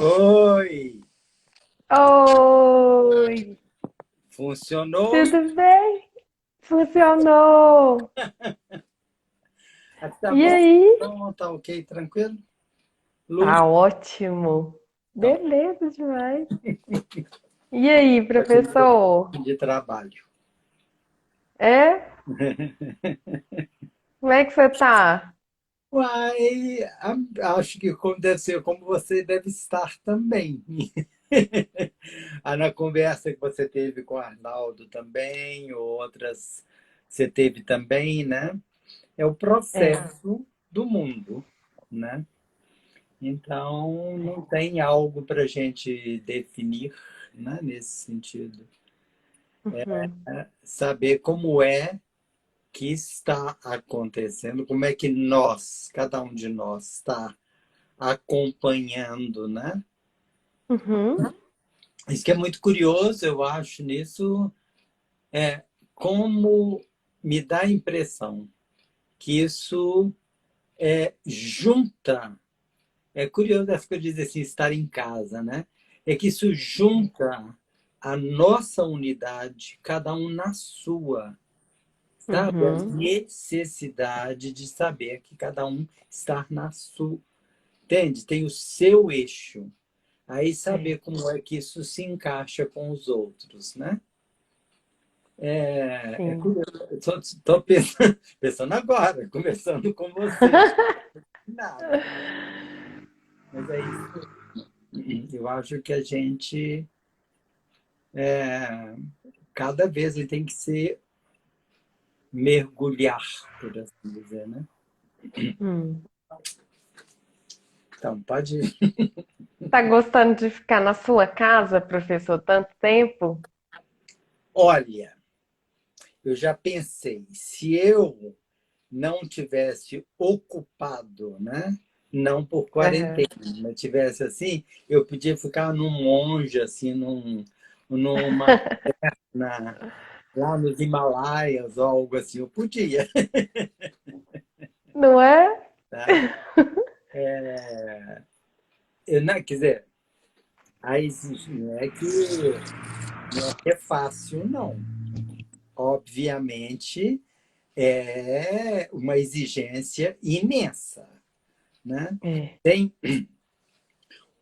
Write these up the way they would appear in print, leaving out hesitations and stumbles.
Oi, Oi, funcionou? tudo bem? Funcionou! Aqui tá E bom? aí? Então, tá ok, tranquilo? Luz Tá ótimo! então, Beleza demais! E aí, ótimo professor? de trabalho. É? Como é que você tá? Uai, acho que como deve ser, como você deve estar também. Na conversa que você teve com o Arnaldo também, ou outras você teve também, né? É o É. processo do mundo, né? Então, não tem algo para a gente definir, né, nesse sentido. Uhum, Saber como é que está acontecendo, como é que nós, cada um de nós, está acompanhando, né? uhum, Isso que é muito curioso, eu acho, nisso, é como me dá a impressão que isso junta. É curioso essa coisa de dizer assim, estar em casa, né? É que isso junta a nossa unidade, cada um na sua, sabe? A uhum. necessidade de saber que cada um está na sua, entende? Tem o seu eixo. Aí É. saber como é que isso se encaixa com os outros, né? É Sim. curioso. Estou pensando, pensando agora, conversando com você. Nada. Mas é isso. Eu acho que a gente cada vez ele tem que se mergulhar, por assim dizer, né? Hum. Então, pode ir. Tá gostando de ficar na sua casa, professor, tanto tempo? Olha, eu já pensei, se eu não tivesse ocupado, né? Não por Aham. quarentena, mas tivesse assim, eu podia ficar num monge, assim, numa, na, lá nos Himalaias ou algo assim, eu podia, Não é? tá? Eu, não, quer dizer, não é que é fácil, não. Obviamente, é uma exigência imensa, né? É. Tem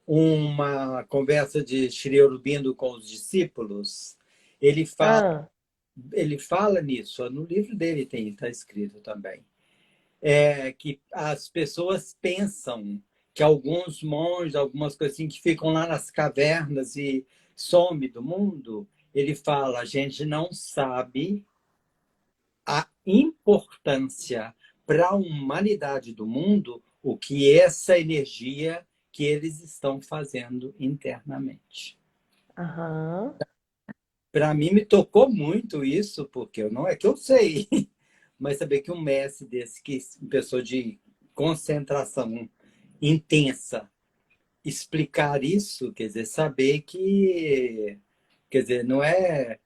uma conversa de Shri Aurobindo com os discípulos, ele fala, Ah, ele fala nisso, no livro dele tem, está escrito também, que as pessoas pensam que alguns monges, algumas coisas assim, que ficam lá nas cavernas e some do mundo, ele fala, a gente não sabe a importância para a humanidade do mundo o que essa energia que eles estão fazendo internamente. aham. Para mim me tocou muito isso, porque não é que eu sei, mas saber que um mestre desse, que uma pessoa de concentração intensa, explicar isso, quer dizer, saber que, quer dizer, não é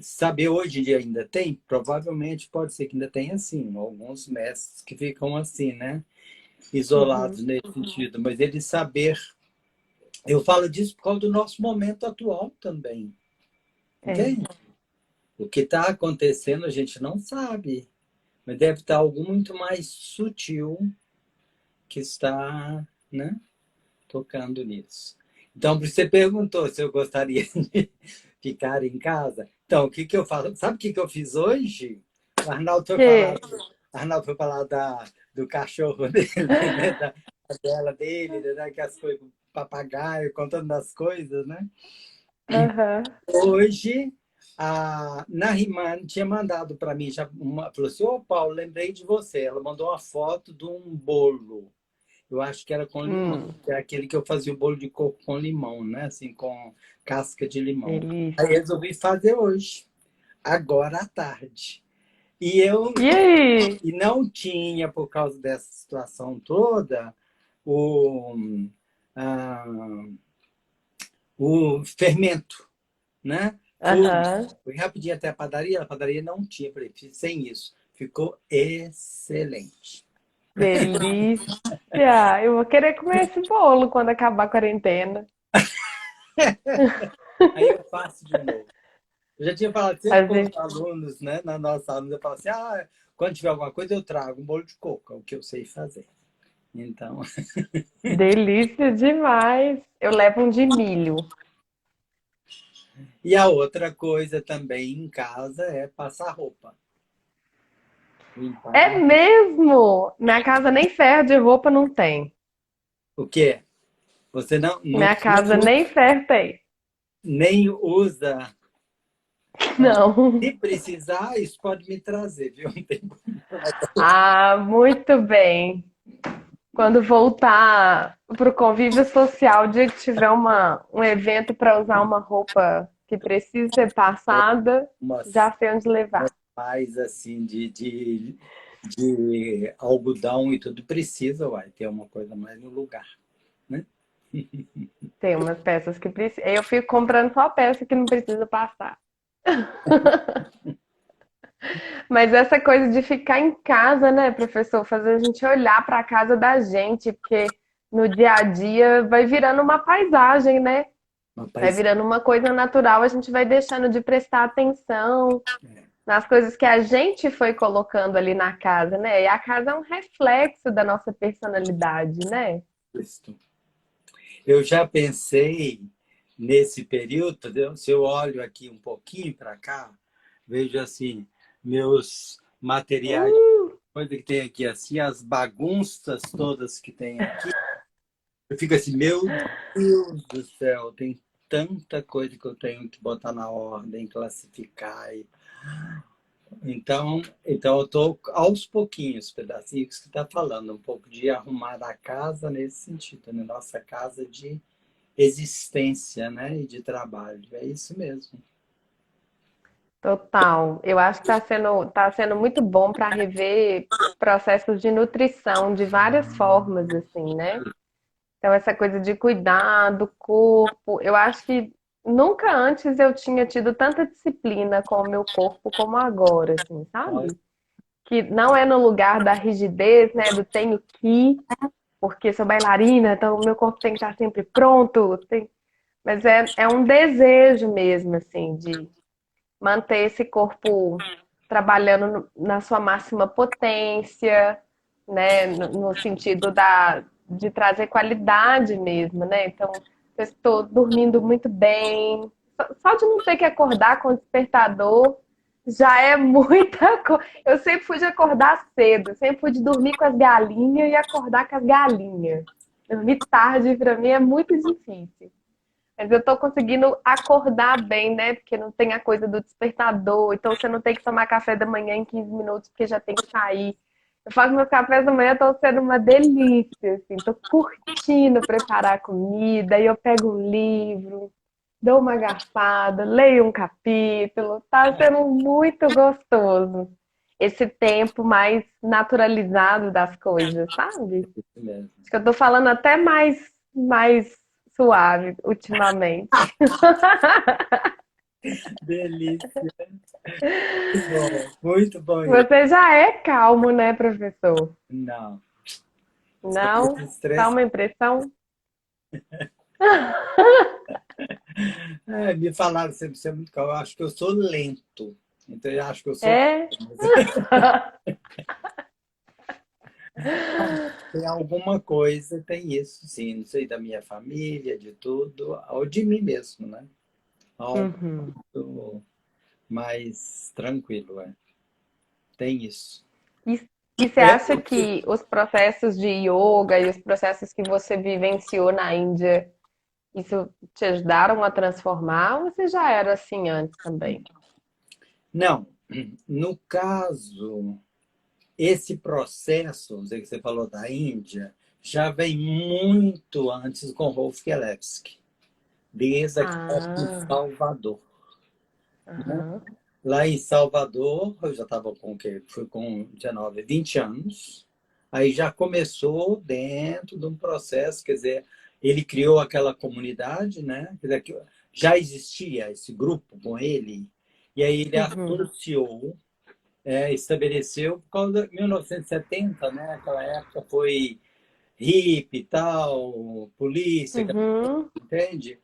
saber hoje em dia ainda tem, provavelmente pode ser que ainda tenha assim, alguns mestres que ficam assim, né? Isolados Uhum. nesse sentido, mas ele saber, eu falo disso por causa do nosso momento atual também, É. entende? O que está acontecendo a gente não sabe, mas deve estar algo muito mais sutil que está, né, tocando nisso. Então, você perguntou se eu gostaria de ficar em casa. Então, o que, que eu faço? Sabe o que, que eu fiz hoje? O Arnaldo foi falar, Que? Arnaldo foi falar do cachorro dele, né? Da cadela dele, né? Que as coisas, papagaio, contando das coisas, né? Aham. Hoje, a Nariman tinha mandado para mim, falou assim, ô Paulo, lembrei de você. Ela mandou uma foto de um bolo. Eu acho que era com limão, Hum, que é aquele que eu fazia o bolo de coco com limão, né? Assim, com casca de limão. Aí delícia. resolvi fazer hoje, agora à tarde. E eu E aí? e não tinha, por causa dessa situação toda, o, ah, o fermento, né? Aham. Fui rapidinho até a padaria não tinha, falei, sem isso. Ficou excelente. Delícia! Eu vou querer comer esse bolo quando acabar a quarentena. Aí eu faço de novo. Eu já tinha falado sempre com os Fazer alunos, né? Na nossa aula, eu falo assim, quando tiver alguma coisa eu trago um bolo de coco, é o que eu sei fazer. Então, delícia demais. Eu levo um de milho. e a outra coisa também em casa é passar roupa. É Limpar. mesmo? Minha casa nem ferro de roupa não tem. O quê? Você Minha casa usa, nem ferro tem. nem usa. Não. Se precisar, isso pode me trazer, viu? Não tem problema. Ah, muito bem. Quando voltar para o convívio social, o dia que tiver um evento para usar uma roupa que precisa ser passada, Umas já sei onde levar. mais assim de algodão e tudo precisa, vai ter uma coisa mais no lugar, né? Tem umas peças que precisam. Eu fico comprando só peça que não precisa passar. Mas essa coisa de ficar em casa, né, professor, fazer a gente olhar para a casa da gente, porque no dia a dia vai virando uma paisagem, né? Vai Rapaz, virando uma coisa natural, a gente vai deixando de prestar atenção nas coisas que a gente foi colocando ali na casa, né? E a casa é um reflexo da nossa personalidade, né? eu já pensei nesse período, entendeu? Se eu olho aqui um pouquinho para cá, vejo assim, meus materiais, coisa que tem aqui assim, as bagunças todas que tem aqui. Eu fico assim, meu Deus do céu, tem tanta coisa que eu tenho que botar na ordem, classificar. Então eu estou aos pouquinhos, pedacinhos que você está falando, um pouco de arrumar a casa nesse sentido, né? Nossa casa de existência, né? E de trabalho. É isso mesmo. Total. Eu acho que tá sendo muito bom para rever processos de nutrição de várias formas, assim, né? Então, essa coisa de cuidar do corpo, eu acho que nunca antes eu tinha tido tanta disciplina com o meu corpo como agora, assim, Olha, sabe? Que não é no lugar da rigidez, né? Do tenho que, porque sou bailarina, então o meu corpo tem que estar sempre pronto. Mas é um desejo mesmo, assim, de manter esse corpo trabalhando na sua máxima potência, né? No sentido de trazer qualidade mesmo, né? Então, eu estou dormindo muito bem. Só de não ter que acordar com o despertador já é muita coisa. Eu sempre fui de acordar cedo, sempre fui de dormir com as galinhas e acordar com as galinhas. Dormir tarde para mim é muito difícil. Mas eu tô conseguindo acordar bem, né? Porque não tem a coisa do despertador. Então você não tem que tomar café da manhã em 15 minutos, porque já tem que sair. Eu faço meus cafés da manhã, estão sendo uma delícia, assim. Tô curtindo preparar a comida. Aí eu pego um livro, dou uma garfada, leio um capítulo. Tá sendo muito gostoso. Esse tempo mais naturalizado das coisas, sabe? isso mesmo. Acho que eu tô falando até mais suave ultimamente. Delícia. Muito bom, muito bom isso. Você já é calmo, né, professor? Não, só que esse Não? Dá estresse. uma impressão? Me falaram sempre que você é muito calmo. Eu acho que eu sou lento. Então eu acho que eu sou. É? Tem alguma coisa, tem isso, sim. Não sei da minha família, de tudo, ou de mim mesmo, né? Algo Uhum. mais tranquilo, é. Tem isso. E, e você É, acha que os processos de yoga e os processos que você vivenciou na Índia, isso te ajudaram a transformar ou você já era assim antes também? não, no caso, esse processo, que você falou da Índia, já vem muito antes com Rolf Kelevsky, desde aqui de Ah, Salvador. aham. Lá em Salvador, eu já estava com o quê? Fui com 19, 20 anos. Aí já começou dentro de um processo, quer dizer, ele criou aquela comunidade, né? Quer dizer, já existia esse grupo com ele, e aí ele Uhum. associou estabeleceu por causa de 1970, né? Aquela época foi hippie e tal, polícia, Uhum. entende?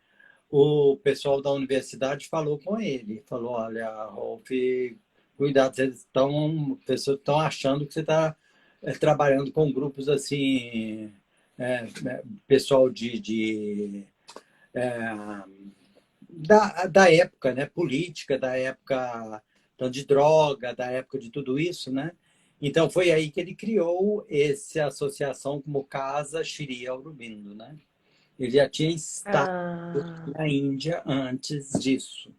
O pessoal da universidade falou com ele, falou, olha, Rolf, cuidado, pessoas estão achando que você está trabalhando com grupos assim, pessoal da época, né, política, da época então, de droga, da época de tudo isso, né? Então foi aí que ele criou essa associação como Casa Shri Aurobindo, né? Ele já tinha estado Ah, na Índia antes disso.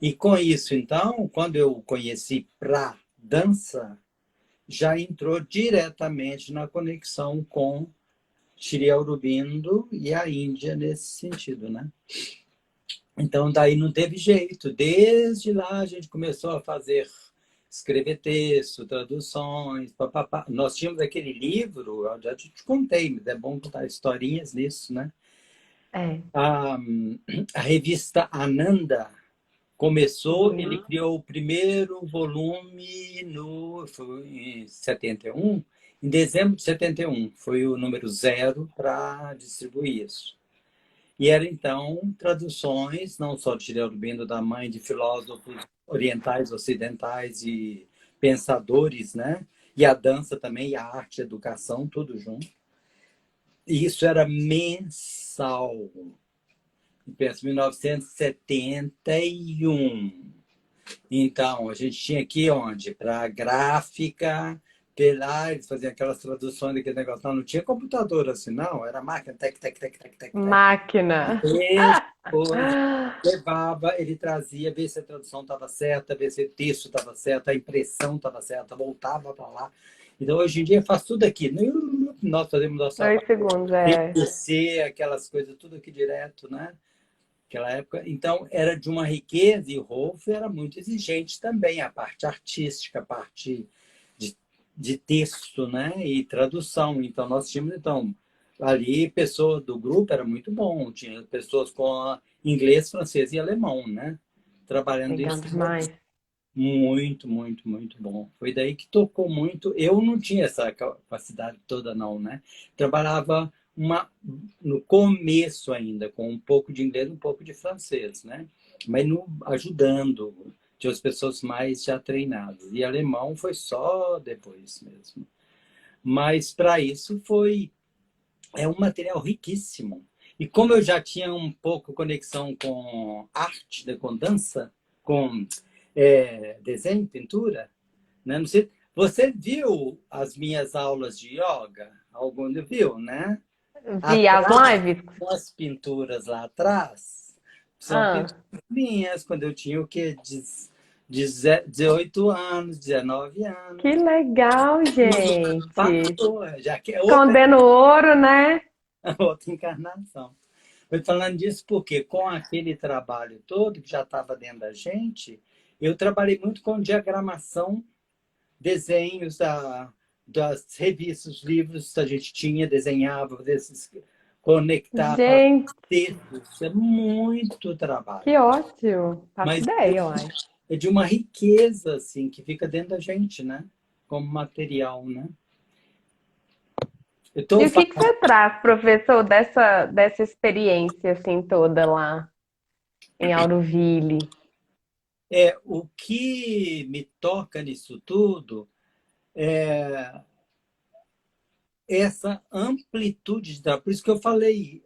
E com isso, então, quando eu conheci para dança, já entrou diretamente na conexão com Shri Aurobindo e a Índia nesse sentido, né? Então, daí não teve jeito. Desde lá a gente começou a fazer, escrever texto, traduções, papapá. Nós tínhamos aquele livro, eu já te contei, mas é bom contar historinhas nisso, né? é. A, a revista Ananda começou, ele Uhum. criou o primeiro volume foi em 71, em dezembro de 71, foi o número zero para distribuir isso. E era, então, traduções, não só de Shri Aurobindo, da mãe de filósofos orientais, ocidentais e pensadores, né? E a dança também, e a arte, a educação, tudo junto. E isso era mensal. Penso, 1971. Então, a gente tinha aqui onde? Para a gráfica, lá, eles faziam aquelas traduções daquele negócio. Não, não tinha computador assim, não. Era máquina, tec, tec, tec, tec, tec, tec. Máquina. Depois levava, ele trazia, ver se a tradução estava certa, ver se o texto estava certo, a impressão estava certa, voltava para lá. Então, hoje em dia, faz tudo aqui. Nós fazemos nossa 2 segundos, é. PPC, aquelas coisas, tudo aqui direto, né? Aquela época. Então, era de uma riqueza, e o Rolf era muito exigente também, a parte artística, a parte de, de texto, né? E tradução. Então, nós tínhamos, então, ali, pessoas do grupo era muito bom, tinha pessoas com inglês, francês e alemão, né? Trabalhando Legal isso demais. muito, muito, muito bom. Foi daí que tocou muito. Eu não tinha essa capacidade toda, não, né? Trabalhava no começo ainda, com um pouco de inglês, um pouco de francês, né? Mas ajudando. Tinha as pessoas mais já treinadas. E alemão foi só depois mesmo. Mas para isso é um material riquíssimo. E como eu já tinha um pouco conexão com arte, né, com dança, com desenho, pintura, né? Não sei, você viu as minhas aulas de yoga? Algum viu, né? Vi as Atrás, lives. as pinturas lá atrás, são pinturas Ah, minhas, quando eu tinha o quê? 18 anos, 19 anos. que legal, gente. Passou, já que é outra, Escondendo ouro, né? outra encarnação. Estou falando disso porque, com aquele trabalho todo que já estava dentro da gente, eu trabalhei muito com diagramação, desenhos das revistas, livros que a gente tinha, desenhava, conectava Gente, textos. É muito trabalho. que ótimo. Faço Mas ideia, uai. é de uma riqueza, assim, que fica dentro da gente, né? Como material, né? Eu E estou o que que você traz, professor, dessa experiência assim toda lá em Auroville? o que me toca nisso tudo é essa amplitude de trabalho. Por isso que eu falei,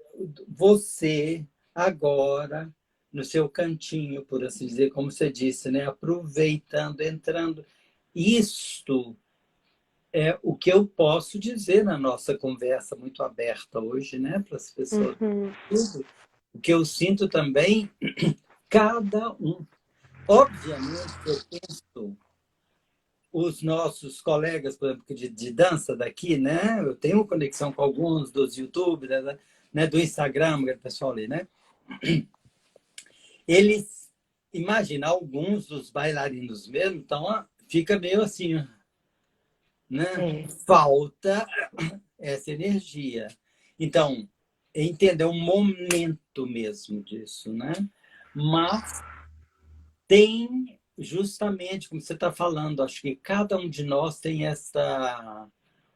você agora, no seu cantinho, por assim dizer, como você disse, né? Aproveitando, entrando. Isto é o que eu posso dizer na nossa conversa muito aberta hoje, né? Para as pessoas. Uhum. Tudo. O que eu sinto também, cada um. Obviamente, eu penso os nossos colegas, por exemplo, de dança daqui, né? Eu tenho conexão com alguns dos YouTube, né? Do Instagram, que é o pessoal ali, né? Eles, imagina, alguns dos bailarinos mesmo, então fica meio assim, né? É. Falta essa energia. Então, entender o momento mesmo disso, né? Mas tem. justamente como você está falando, acho que cada um de nós tem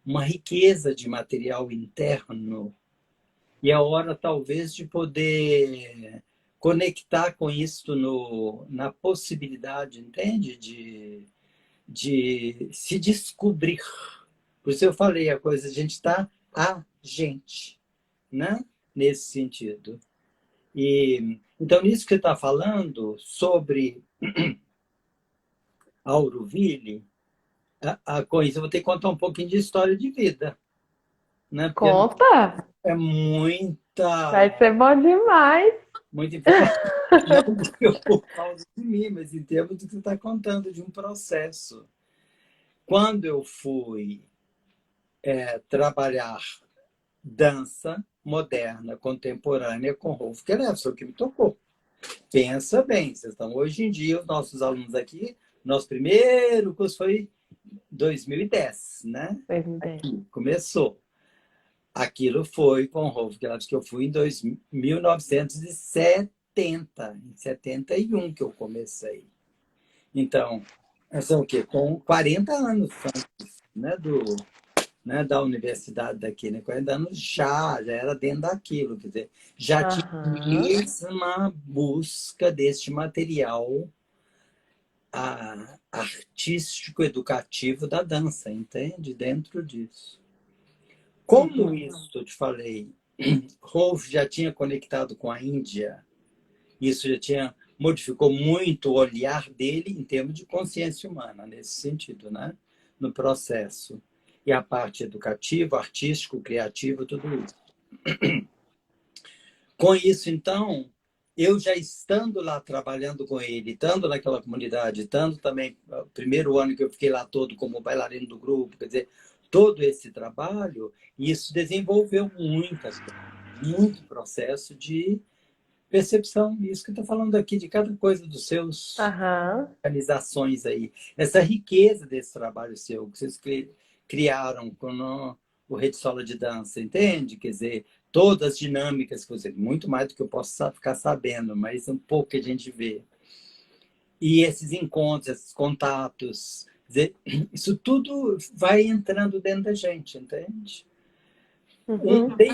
uma riqueza de material interno e é hora talvez de poder conectar com isso na possibilidade, entende? De se descobrir. Por isso eu falei a coisa, a gente está a gente, né? Nesse sentido. E então, nisso que você está falando sobre Auroville, a coisa, eu vou ter que contar um pouquinho de história de vida, né? Porque Conta! é Vai ser bom demais! muita informação, não por causa de mim, mas em termos do que você está contando, de um processo. Quando eu fui trabalhar dança moderna, contemporânea com Rolf Kellerson, foi o que me tocou. Pensa bem, vocês estão hoje em dia, os nossos alunos aqui, nosso primeiro curso foi 2010, né? 2010. Aqui, começou. Aquilo foi com o Rolf Kellerson, que eu fui em 1970, em 71 que eu comecei. Então, são o quê? Com 40 anos antes, né, da universidade daqui, né? 40 anos já era dentro daquilo, quer dizer, já tinha a Aham. mesma busca deste material artístico, educativo da dança, entende? Dentro disso. Como Uhum. isso, eu te falei, Rolf já tinha conectado com a Índia, isso já tinha modificou muito o olhar dele em termos de consciência humana, nesse sentido, né? No processo. E a parte educativa, artístico, criativa, tudo isso. Com isso, então, eu já estando lá trabalhando com ele, estando naquela comunidade, estando também, o primeiro ano que eu fiquei lá todo como bailarino do grupo, quer dizer, todo esse trabalho, isso desenvolveu muitas coisas, muito processo de percepção, isso que eu estou falando aqui, de cada coisa dos seus Aham. organizações aí. Essa riqueza desse trabalho seu, que vocês criaram com o Rede Sola de Dança, entende? Quer dizer, todas as dinâmicas que você... Muito mais do que eu posso ficar sabendo, mas um pouco que a gente vê. E esses encontros, esses contatos, quer dizer, isso tudo vai entrando dentro da gente, entende? Uhum. Tem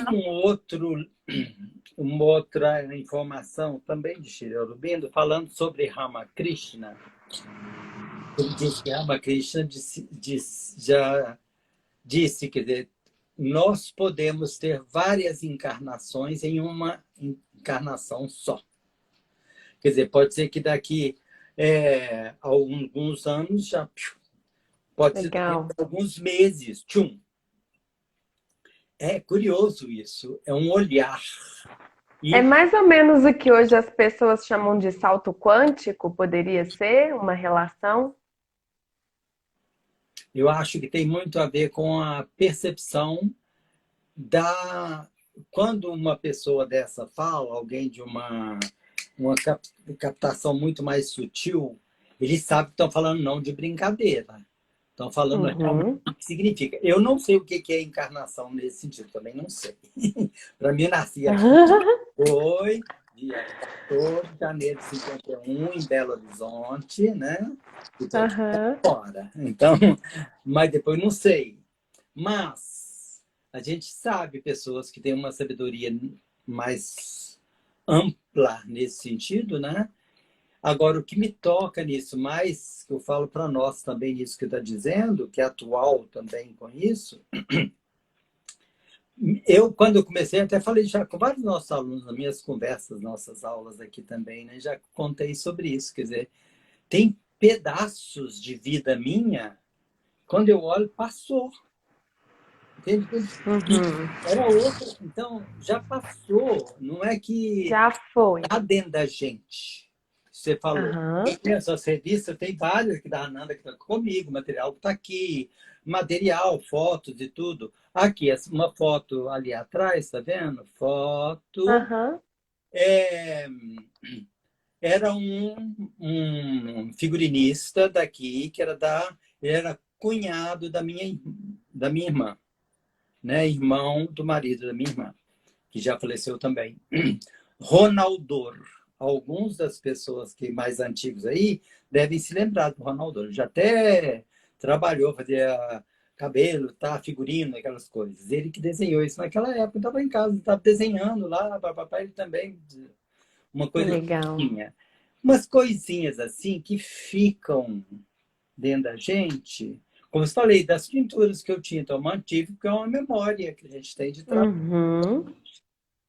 uma outra informação também de Sri Aurobindo falando sobre Ramakrishna. Ele disse que Ramakrishna já disse que nós podemos ter várias encarnações em uma encarnação só. Quer dizer, pode ser que daqui a alguns anos já pode ser daqui a Legal. alguns meses, tchum. É curioso isso, é um olhar. É E mais ou menos o que hoje as pessoas chamam de salto quântico, poderia ser uma relação? eu acho que tem muito a ver com a percepção da... Quando uma pessoa dessa fala, alguém de uma captação muito mais sutil, eles sabem que estão falando não de brincadeira. Estão falando realmente Uhum. o que significa. Eu não sei o que é encarnação nesse sentido, também não sei. Para mim, nasci aqui, foi dia 14 de janeiro de 51, em Belo Horizonte, né? E estou aqui Aham. fora. Então, mas depois não sei. Mas a gente sabe pessoas que têm uma sabedoria mais ampla nesse sentido, né? Agora, o que me toca nisso mais, que eu falo para nós também nisso que está dizendo, que é atual também com isso, quando eu comecei, até falei já com vários nossos alunos, nas minhas conversas, nossas aulas aqui também, né? Já contei sobre isso, quer dizer, tem pedaços de vida minha, quando eu olho, passou. Entende? Uhum. Era outra, então já passou, não é que Já foi. está dentro da gente. Você falou. Aham. Essas revistas, tem várias que da Ananda que está comigo, material que está aqui, material, fotos e tudo. Aqui, uma foto ali atrás, tá vendo? Foto. Aham. É, era um figurinista daqui, ele era cunhado da minha irmã, né? Irmão do marido da minha irmã, que já faleceu também. Ronaldor. alguns das pessoas que mais antigos aí devem se lembrar do Ronaldo. Ele já até trabalhou, fazia cabelo, tá, figurino, aquelas coisas. Ele que desenhou isso naquela época, estava em casa, estava desenhando lá, papai, ele também, uma Que coisa que legal. tinha. Umas coisinhas assim que ficam dentro da gente, como eu falei, das pinturas que eu tinha, então eu mantive, porque é uma memória que a gente tem de trabalho. Uhum.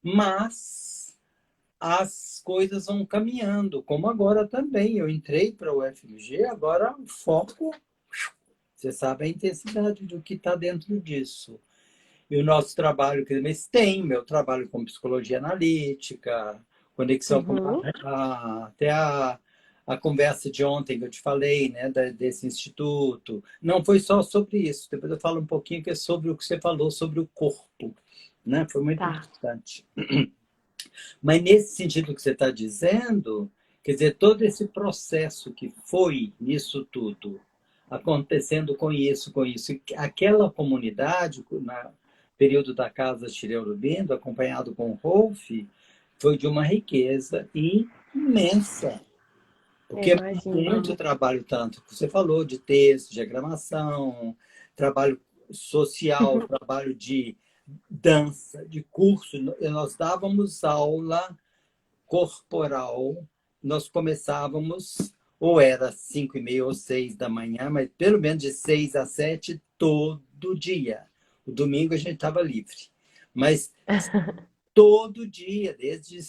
Mas as coisas vão caminhando, como agora também. Eu entrei para o UFMG, agora o foco, você sabe a intensidade do que está dentro disso. E o nosso trabalho, mas tem meu trabalho com psicologia analítica, conexão com Uhum. até a conversa de ontem que eu te falei, né, desse instituto. Não foi só sobre isso, depois eu falo um pouquinho que é sobre o que você falou sobre o corpo, né? Foi muito Tá. importante. Mas nesse sentido que você está dizendo, quer dizer, todo esse processo que foi nisso tudo, acontecendo com isso, aquela comunidade, no período da Casa Chireurubindo, acompanhado com o Rolf, foi de uma riqueza imensa. Eu Porque é imagino. muito trabalho, tanto que você falou, de texto, diagramação, trabalho social, trabalho de dança, de curso. Nós dávamos aula corporal, nós começávamos, ou era 5:30 ou 6 da manhã, mas pelo menos de 6 a 7 todo dia. O domingo a gente estava livre. Mas todo dia, desde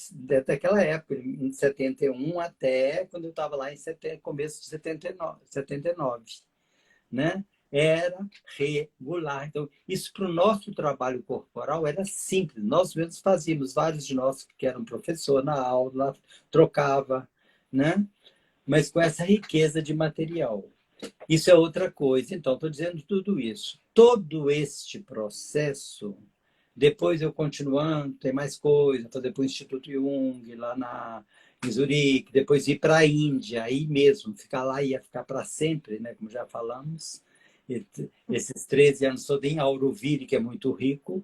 aquela época, em 71 até quando eu estava lá em começo de 79, né? Era regular. Então, isso para o nosso trabalho corporal era simples. Nós mesmos fazíamos, vários de nós que eram professor na aula, trocava, né? Mas com essa riqueza de material. Isso é outra coisa. Então, estou dizendo tudo isso. Todo este processo, depois eu continuando, tem mais coisa, fazer para o Instituto Jung, lá em Zurique, depois ir para a Índia, aí mesmo, ficar lá ia ficar para sempre, né? Como já falamos. Esses 13 anos todo em Auroville, que é muito rico.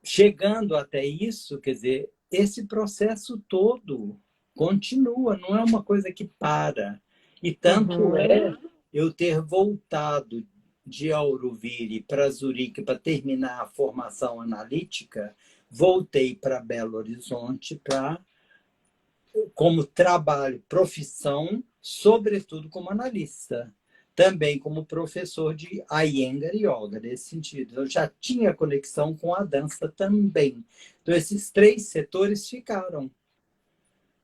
Chegando até isso, quer dizer, esse processo todo continua, não é uma coisa que para. E tanto Uhum. é eu ter voltado de Auroville para Zurique para terminar a formação analítica, voltei para Belo Horizonte como trabalho, profissão, sobretudo como analista. Também como professor de Iyengar Yoga, nesse sentido. Eu já tinha conexão com a dança também. Então, esses três setores ficaram.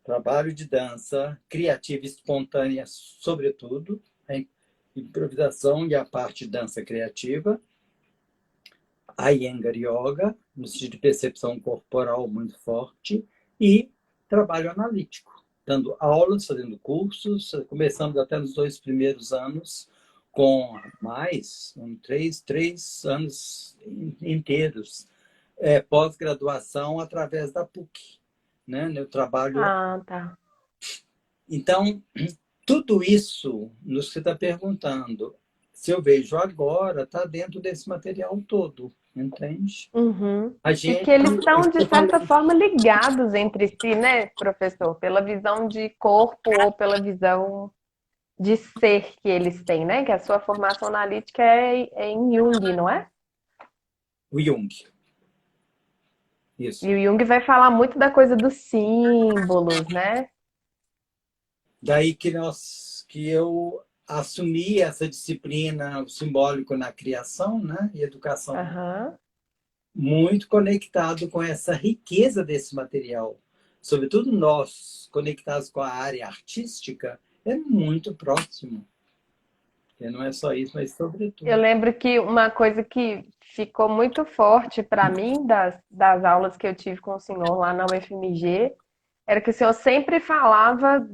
Trabalho de dança, criativa e espontânea, sobretudo, a improvisação e a parte de dança criativa, Iyengar Yoga, no sentido de percepção corporal muito forte, e trabalho analítico, dando aulas, fazendo cursos, começamos até nos 2 primeiros anos, com mais, três anos inteiros, pós-graduação através da PUC, né? Eu trabalho. Ah, tá. Então, tudo isso, no que você está perguntando, se eu vejo agora, está dentro desse material todo, entende? Uhum. A E que gente, eles estão, de certa forma, ligados entre si, né, professor? Pela visão de corpo ou pela visão de ser que eles têm, né? Que a sua formação analítica é em Jung, não é? o Jung, E isso. o Jung vai falar muito da coisa dos símbolos, né? Daí que eu assumi essa disciplina, o simbólico na criação, né? E educação, Aham. muito conectado com essa riqueza desse material. Sobretudo nós, conectados com a área artística, é muito próximo. E não é só isso, mas Eu sobretudo. lembro que uma coisa que ficou muito forte para mim das aulas que eu tive com o senhor lá na UFMG era que o senhor sempre falava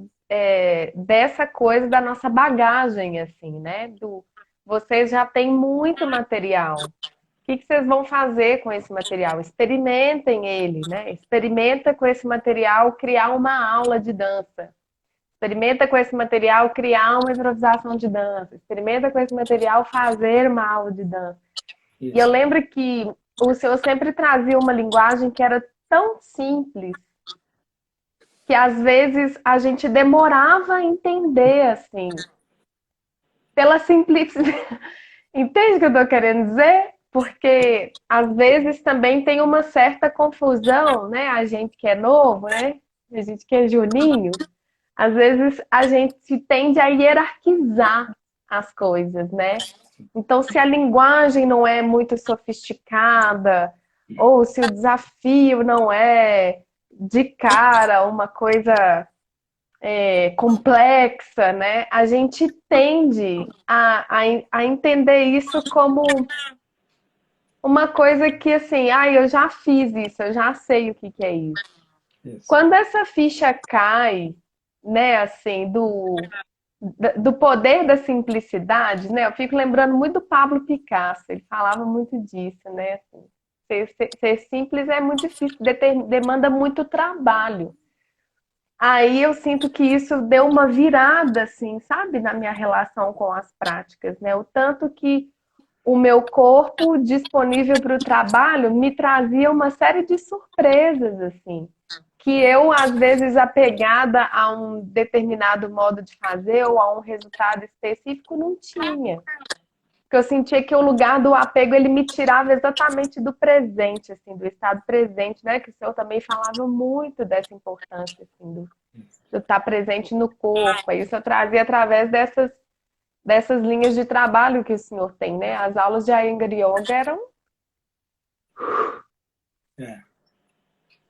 dessa coisa da nossa bagagem, assim, né? Vocês já têm muito material. O que vocês vão fazer com esse material? Experimentem ele, né? Experimenta com esse material criar uma aula de dança. Experimenta com esse material criar uma improvisação de dança. Experimenta com esse material fazer uma aula de dança. E eu Isso. lembro que o senhor sempre trazia uma linguagem que era tão simples que às vezes a gente demorava a entender, assim, pela simplicidade. Entende o que eu estou querendo dizer? Porque às vezes também tem uma certa confusão, né? A gente que é novo, né? A gente que é juninho, às vezes a gente tende a hierarquizar as coisas, né? Então, se a linguagem não é muito sofisticada, ou se o desafio não é de cara uma coisa complexa, né? A gente tende a entender isso como uma coisa que, assim, eu já fiz isso, eu já sei o que que é isso. Isso. Quando essa ficha cai, né, assim, do poder da simplicidade, né? Eu fico lembrando muito do Pablo Picasso, ele falava muito disso, né? Assim, ser simples é muito difícil, demanda muito trabalho. Aí eu sinto que isso deu uma virada, assim, sabe, na minha relação com as práticas, né? O tanto que o meu corpo disponível para o trabalho me trazia uma série de surpresas, assim, que eu, às vezes, apegada a um determinado modo de fazer ou a um resultado específico, não tinha. Porque eu sentia que o lugar do apego, ele me tirava exatamente do presente, assim, do estado presente, né? Que o senhor também falava muito dessa importância, assim, do estar presente no corpo. Aí isso eu trazia através dessas linhas de trabalho que o senhor tem, né? As aulas de Iyengar Yoga É.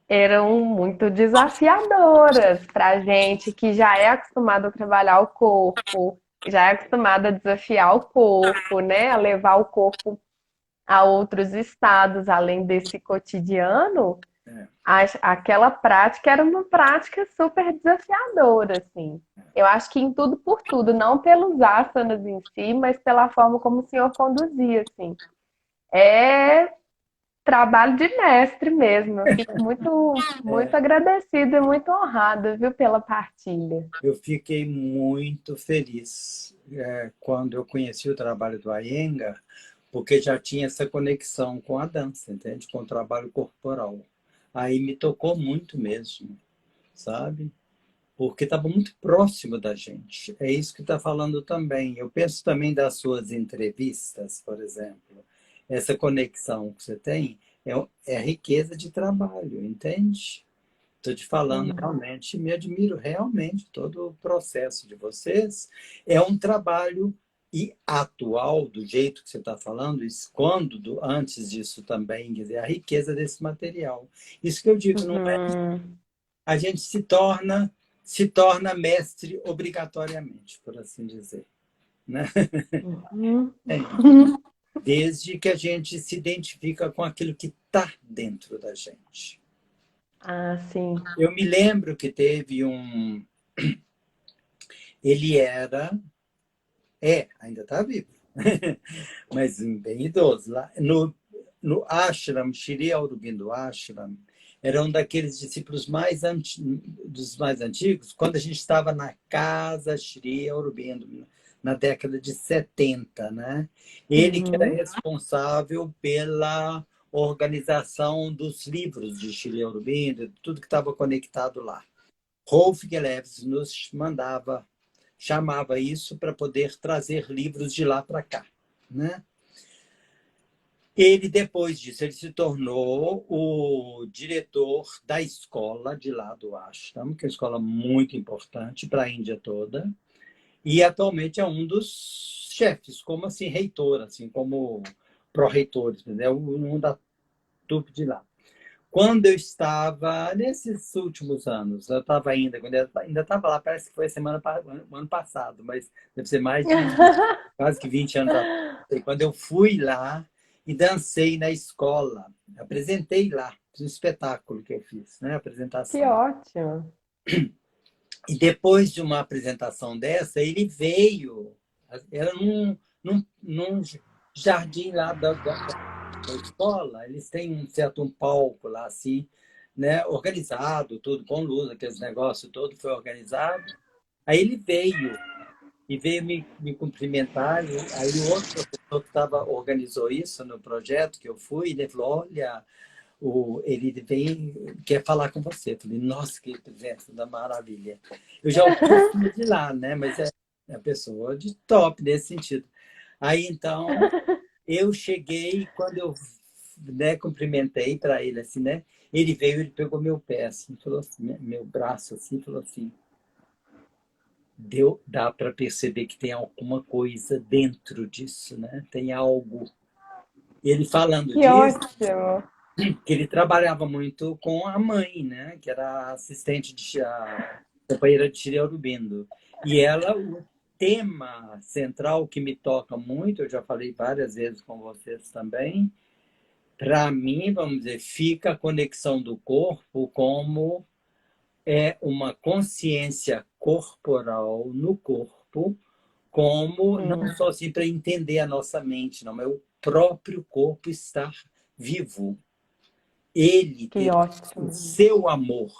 eram muito desafiadoras para gente que já é acostumado a trabalhar o corpo, já é acostumado a desafiar o corpo, né? A levar o corpo a outros estados além desse cotidiano. É. Aquela prática era uma prática super desafiadora, assim. Eu acho que em tudo por tudo, não pelos asanas em si, mas pela forma como o senhor conduzia, assim. É trabalho de mestre mesmo. Eu fico muito, muito agradecida e muito honrada, viu, pela partilha. Eu fiquei muito feliz quando eu conheci o trabalho do Iyengar, porque já tinha essa conexão com a dança, entende? Com o trabalho corporal. Aí me tocou muito mesmo, sabe? Porque estava muito próximo da gente. É isso que está falando também. Eu penso também das suas entrevistas, por exemplo. Essa conexão que você tem é riqueza de trabalho, entende? Estou te falando realmente, me admiro realmente todo o processo de vocês. É um trabalho e atual, do jeito que você está falando, antes disso também, quer dizer, a riqueza desse material. Isso que eu digo, não é? Uhum. A gente se torna mestre obrigatoriamente, por assim dizer, né? Uhum. É, desde que a gente se identifica com aquilo que está dentro da gente. Ah, sim. Eu me lembro que teve um. Ele ainda está vivo, mas bem idoso. Lá no Ashram, Shri Aurobindo Ashram, era um daqueles discípulos dos mais antigos, quando a gente estava na casa Shri Aurobindo, na década de 70, né? Ele que era Uhum. responsável pela organização dos livros de Shri Aurobindo, tudo que estava conectado lá. Rolf Gellefs nos chamava isso para poder trazer livros de lá para cá, né? Ele, depois disso, ele se tornou o diretor da escola de lá do Ashram, que é uma escola muito importante para a Índia toda, e atualmente é um dos chefes, como assim, reitor, assim, como pró-reitores, né? Um da trupe de lá. Quando eu estava, nesses últimos anos, eu estava quando eu ainda estava lá, parece que foi o ano passado, mas deve ser mais de quase que 20 anos atrás. Quando eu fui lá e dancei na escola, apresentei lá, um espetáculo que eu fiz, né? Que Apresentação. ótimo. E depois de uma apresentação dessa, ele veio, era num jardim lá da escola, eles têm um palco lá, assim, né, organizado, tudo com luz, aqueles negócios todo foi organizado. Aí ele veio, e veio me cumprimentar, aí o outro professor que organizou isso no projeto que eu fui, ele falou, olha, ele vem, quer falar com você. Eu falei, nossa, que presença da maravilha. Eu já ouvi de lá, né? Mas é a pessoa de top nesse sentido. Aí, então, eu cheguei, quando eu, né, cumprimentei para ele, assim, né? Ele veio, ele pegou meu pé, assim, falou assim, meu braço, assim, falou assim, dá para perceber que tem alguma coisa dentro disso, né? Tem algo. Ele falando Que disso, ótimo! que ele trabalhava muito com a mãe, né? Que era assistente a companheira de Shirley Aurobindo. E ela, o tema central que me toca muito, eu já falei várias vezes com vocês também, para mim, vamos dizer, fica a conexão do corpo como uma consciência corporal no corpo, como não Hum, só assim para entender a nossa mente, não, mas o próprio corpo estar vivo. Ele que ter o ótimo! seu amor,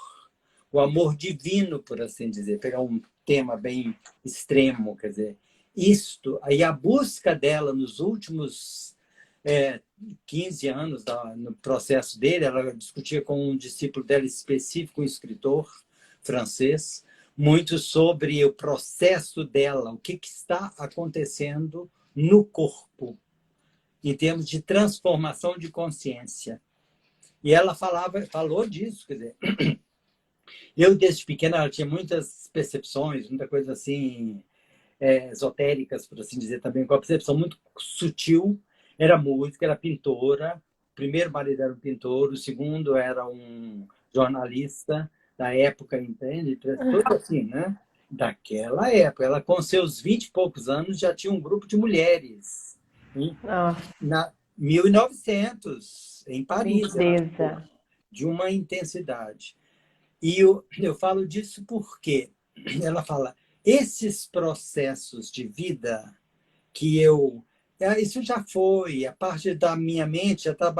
o amor divino, por assim dizer, pegar um tema bem extremo, quer dizer, isto, aí a busca dela nos últimos 15 anos no processo dele, ela discutia com um discípulo dela específico, um escritor francês, muito sobre o processo dela, o que está acontecendo no corpo, em termos de transformação de consciência. E ela falou disso, quer dizer, eu desde pequena ela tinha muitas percepções, muita coisa assim, esotéricas, por assim dizer, também com a percepção muito sutil. Era música, era pintora. O primeiro marido era um pintor, o segundo era um jornalista da época, entende? Tudo assim, né? Daquela época. Ela, com seus 20 e poucos anos, já tinha um grupo de mulheres. Nossa, Na 1900, em Paris, ela ficou, lindeza! de uma intensidade. E eu falo disso porque ela fala, esses processos de vida que isso já foi, a parte da minha mente já está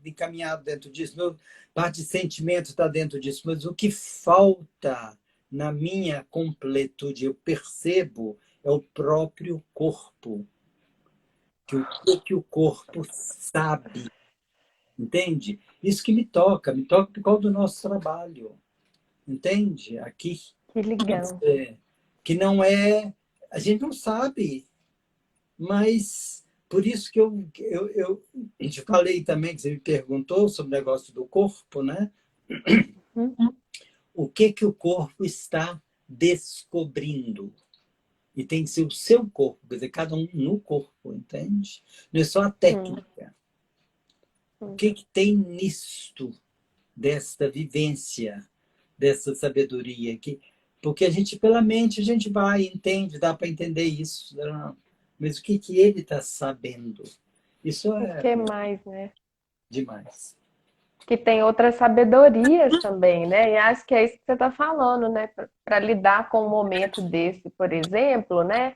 encaminhado dentro disso, a parte de sentimento está dentro disso, mas o que falta na minha completude, eu percebo, é o próprio corpo, que o corpo sabe, entende? Isso que me toca por causa do nosso trabalho, entende? Aqui, Que legal! que não é, a gente não sabe, mas por isso que eu te falei também, que você me perguntou sobre o negócio do corpo, né? Hum, O que o corpo está descobrindo? E tem que ser o seu corpo, quer dizer, cada um no corpo, entende? Não é só a hum, técnica. O hum. que tem nisto, desta vivência, dessa sabedoria? Porque a gente, pela mente, a gente vai, entende, dá para entender isso. Né? Mas o que ele está sabendo? Isso O é que mais, né? demais. Que tem outras sabedorias também, né? E acho que é isso que você está falando, né? Para lidar com um momento desse, por exemplo, né?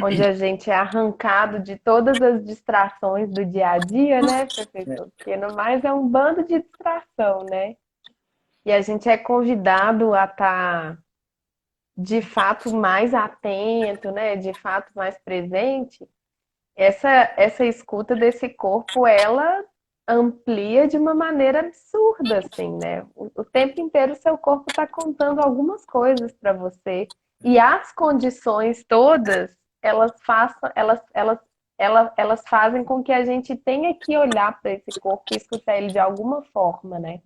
Onde a gente é arrancado de todas as distrações do dia a dia, né, É, professor? Porque no mais é um bando de distração, né? E a gente é convidado a estar de fato mais atento, né? De fato mais presente. Essa escuta desse corpo, ela amplia de uma maneira absurda, assim, né? O tempo inteiro o seu corpo está contando algumas coisas para você. E as condições todas, elas fazem com que a gente tenha que olhar para esse corpo e escutar ele de alguma forma, né?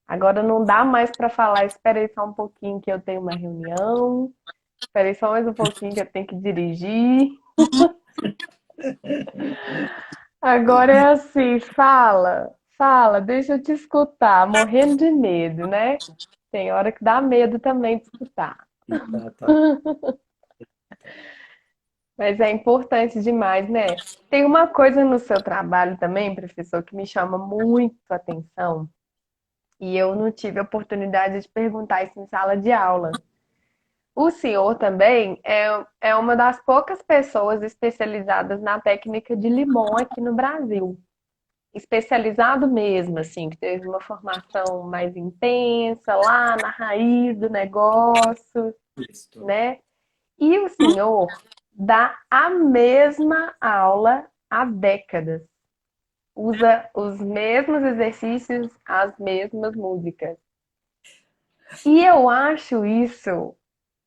Agora não dá mais para falar, espera aí só um pouquinho que eu tenho uma reunião, espera aí só mais um pouquinho que eu tenho que dirigir. Agora é assim, fala, fala, deixa eu te escutar, morrendo de medo, né? Tem hora que dá medo também de escutar. exatamente. Mas é importante demais, né? Tem uma coisa no seu trabalho também, professor, que me chama muito a atenção, e eu não tive a oportunidade de perguntar isso em sala de aula. O senhor também é uma das poucas pessoas especializadas na técnica de Limon aqui no Brasil. Especializado mesmo, assim, que teve uma formação mais intensa lá na raiz do negócio, Isso. né? E o senhor dá a mesma aula há décadas. usa os mesmos exercícios, as mesmas músicas. E eu acho isso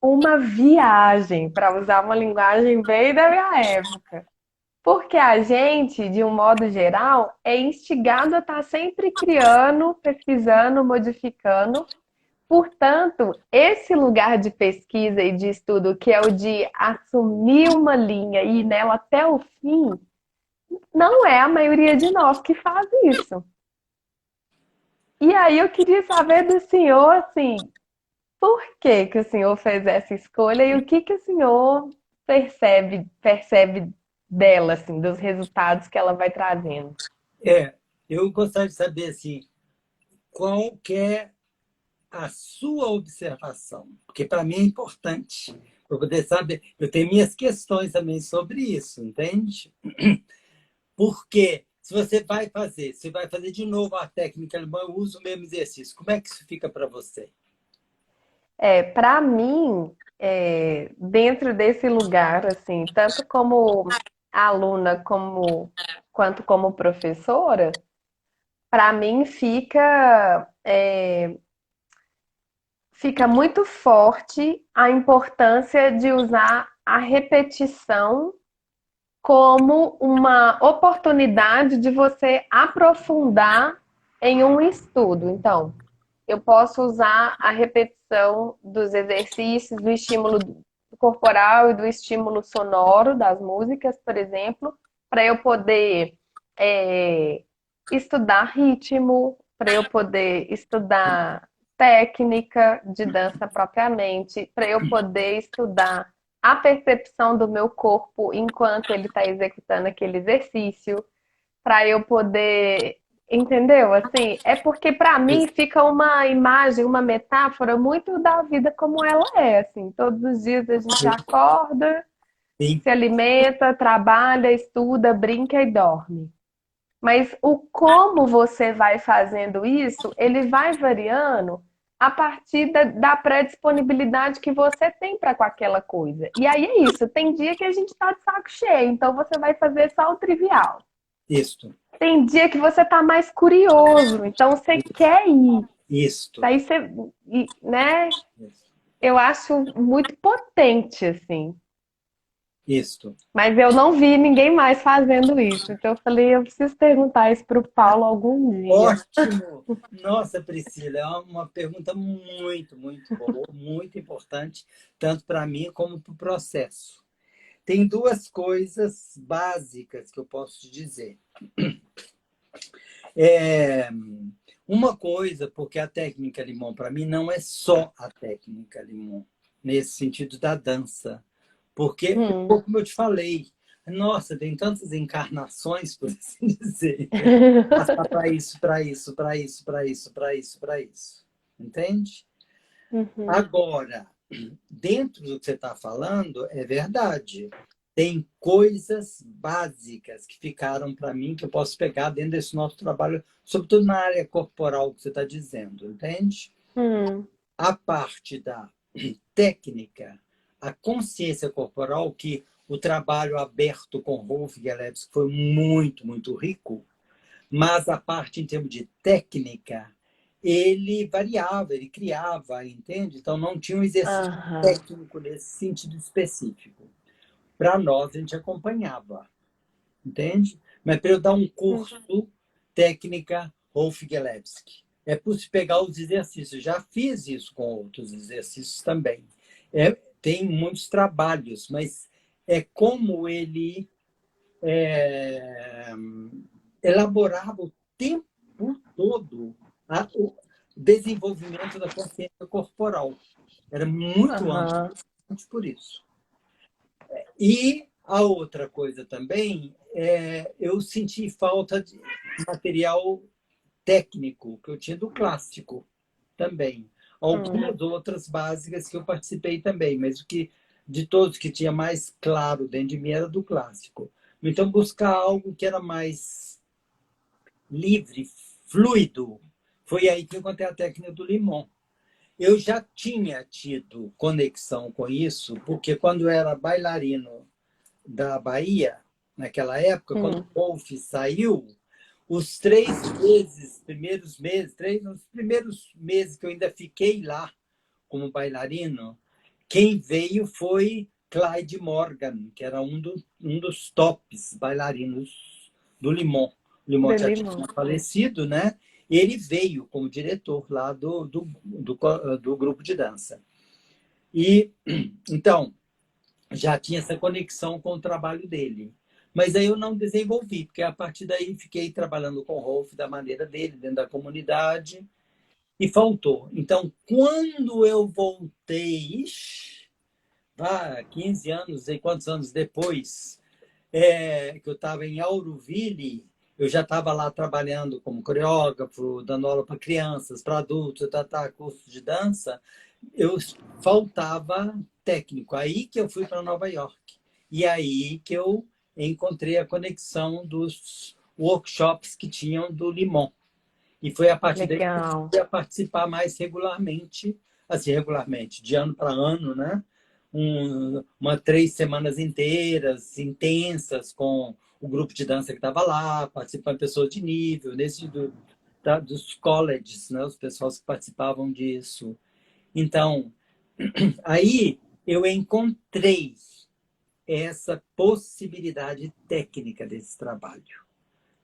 uma viagem, para usar uma linguagem bem da minha época. Porque a gente, de um modo geral, é instigado a estar sempre criando, pesquisando, modificando. Portanto, esse lugar de pesquisa e de estudo, que é o de assumir uma linha e ir nela até o fim, não é a maioria de nós que faz isso. E aí eu queria saber do senhor, assim, por que que o senhor fez essa escolha e o que que o senhor percebe dela, assim, dos resultados que ela vai trazendo? Eu gostaria de saber assim, qual que é a sua observação, porque para mim é importante, para poder saber. Eu tenho minhas questões também sobre isso, entende? Porque se vai fazer de novo a técnica alemã, eu uso o mesmo exercício. Como é que isso fica para você? Para mim, dentro desse lugar, assim, tanto como aluna quanto como professora, para mim fica muito forte a importância de usar a repetição como uma oportunidade de você aprofundar em um estudo. Então, eu posso usar a repetição dos exercícios, do estímulo corporal e do estímulo sonoro das músicas, por exemplo, para eu poder é, estudar ritmo, para eu poder estudar técnica de dança propriamente, para eu poder estudar a percepção do meu corpo enquanto ele está executando aquele exercício, para eu poder. Entendeu? Assim, é porque para mim Isso. fica uma imagem, uma metáfora muito da vida como ela é, assim. Todos os dias a gente acorda, Sim, se alimenta, trabalha, estuda, brinca e dorme. Mas o como você vai fazendo isso, ele vai variando a partir da pré-disponibilidade que você tem para com aquela coisa. E aí é isso, tem dia que a gente está de saco cheio, então você vai fazer só o trivial. isso, Tem dia que você tá mais curioso, então você quer ir. isso, Daí você, né? isso, Eu acho muito potente, assim. isso. Mas eu não vi ninguém mais fazendo isso. Então eu falei, eu preciso perguntar isso pro Paulo algum dia. Ótimo! Nossa, Priscila, é uma pergunta muito, muito boa, muito importante, tanto para mim como para o processo. Tem duas coisas básicas que eu posso te dizer. É, uma coisa, porque a técnica Limão, para mim, não é só a técnica Limão, nesse sentido da dança. Porque, Hum. como eu te falei, nossa, tem tantas encarnações, por assim dizer, passar para isso, para isso, para isso, para isso, para isso, para isso. Entende? Uhum. Agora, dentro do que você está falando, é verdade. Tem coisas básicas que ficaram para mim que eu posso pegar dentro desse nosso trabalho, sobretudo na área corporal que você está dizendo, entende? Hum. A parte da técnica, a consciência corporal, que o trabalho aberto com Rolf Gillespie foi muito, muito rico, mas a parte em termos de técnica, ele variava, ele criava, entende? Então não tinha um exercício Aham. técnico nesse sentido específico. Para nós, a gente acompanhava, entende? Mas para eu dar um Hum. curso técnica Rolf Gillespie, é possível pegar os exercícios. Já fiz isso com outros exercícios também. Tem muitos trabalhos, mas é como ele é, elaborava o tempo todo o desenvolvimento da consciência corporal. Era muito amplo Aham. por isso. E a outra coisa também, eu senti falta de material técnico, que eu tinha do clássico também. Hum. Algumas outras básicas que eu participei também, mas o que de todos que tinha mais claro dentro de mim era do clássico. Então, buscar algo que era mais livre, fluido. Foi aí que eu encontrei a técnica do limão. Eu já tinha tido conexão com isso, porque quando eu era bailarino da Bahia, naquela época, quando Hum. o Wolf saiu, Os 3 meses, primeiros meses, os primeiros meses que eu ainda fiquei lá como bailarino, quem veio foi Clyde Morgan, que era um dos tops bailarinos do Limon. O Limon Do já tinha limão. falecido, né? Ele veio como diretor lá do grupo de dança. E então já tinha essa conexão com o trabalho dele. Mas aí eu não desenvolvi, porque a partir daí fiquei trabalhando com o Rolf da maneira dele, dentro da comunidade, e faltou. Então, quando eu voltei, 15 anos, sei quantos anos depois, que eu estava em Auroville, eu já estava lá trabalhando como coreógrafo, dando aula para crianças, para adultos, curso de dança, eu faltava técnico. Aí que eu fui para Nova York. E aí que eu encontrei a conexão dos workshops que tinham do Limon. E foi a partir daí que eu Legal. comecei a participar mais regularmente, assim, regularmente, de ano para ano, né? 3 semanas inteiras, intensas, com o grupo de dança que estava lá, participando de pessoas de nível, dos colleges, né? Os pessoas que participavam disso. Então, aí eu encontrei essa possibilidade técnica desse trabalho,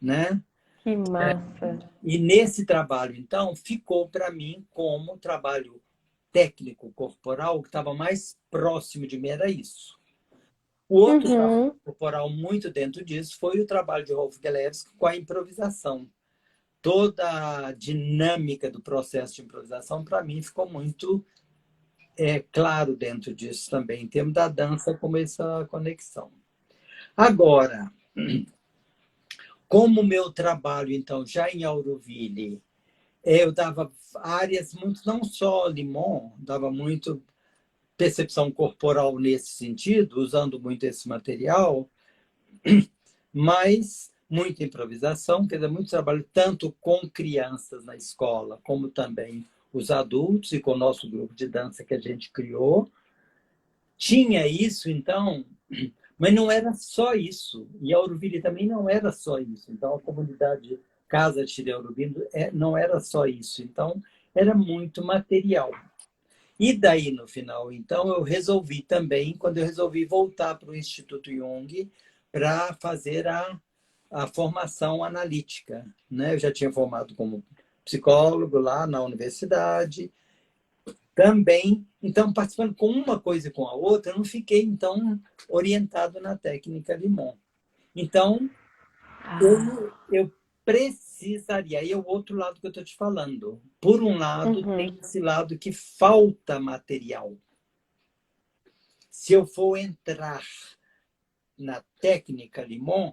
né? Que massa. E nesse trabalho, então, ficou para mim como trabalho técnico corporal que estava mais próximo de mim era isso. O outro trabalho Uhum. corporal muito dentro disso foi o trabalho de Rolf Gelewski com a improvisação. Toda a dinâmica do processo de improvisação, para mim, ficou muito claro dentro disso também, em termos da dança, como essa conexão. Agora, como o meu trabalho, então, já em Auroville, eu dava áreas muito, não só Limon, dava muito percepção corporal nesse sentido, usando muito esse material, mas muita improvisação, quer dizer, muito trabalho tanto com crianças na escola, como também os adultos e com o nosso grupo de dança que a gente criou. Tinha isso, então, mas não era só isso. E a Auroville também não era só isso. Então, a comunidade Casa de Auroville não era só isso. Então, era muito material. E daí, no final, então, eu resolvi também, quando eu resolvi voltar para o Instituto Jung para fazer a formação analítica. Né? Eu já tinha formado como psicólogo lá na universidade, também, então, participando com uma coisa e com a outra, eu não fiquei, então, orientado na técnica Limon. Então, Ah. eu precisaria, aí é o outro lado que eu estou te falando. Por um lado, tem Uhum. esse lado que falta material. Se eu for entrar na técnica Limon,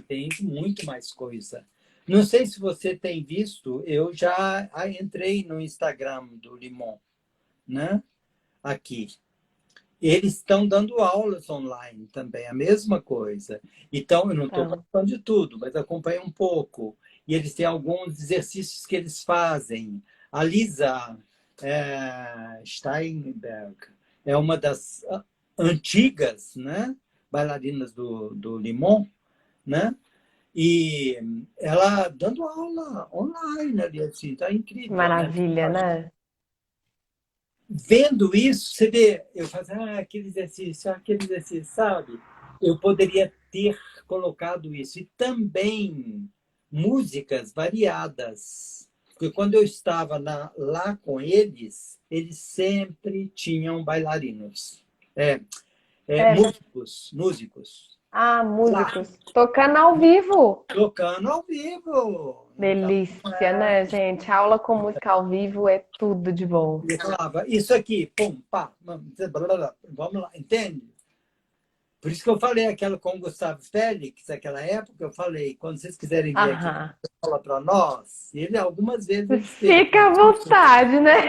tem muito mais coisa. Não sei se você tem visto, eu já entrei no Instagram do Limon, né? Aqui. Eles estão dando aulas online também, a mesma coisa. Então, eu não estou Então, participando de tudo, mas acompanho um pouco. E eles têm alguns exercícios que eles fazem. A Lisa Steinberg é uma das antigas, né, bailarinas do Limon, né? E ela dando aula online ali, assim, está que incrível, né? maravilha, né? Vendo isso, você vê, eu faço aquele exercício, sabe? Eu poderia ter colocado isso. E também músicas variadas. Porque quando eu estava lá com eles, eles sempre tinham bailarinos. É, É. músicos. Ah, Lá, músicos. Tocando ao vivo. tocando ao vivo. Então, Delícia, né, gente? Aula com música ao vivo é tudo de bom. eu falava, isso aqui, pum, pá, vamos lá, entende? Por isso que eu falei aquela com o Gustavo Félix, naquela época, eu falei, quando vocês quiserem vir aqui Aham. falar para nós, ele algumas vezes ele esteve Fica à vontade, né?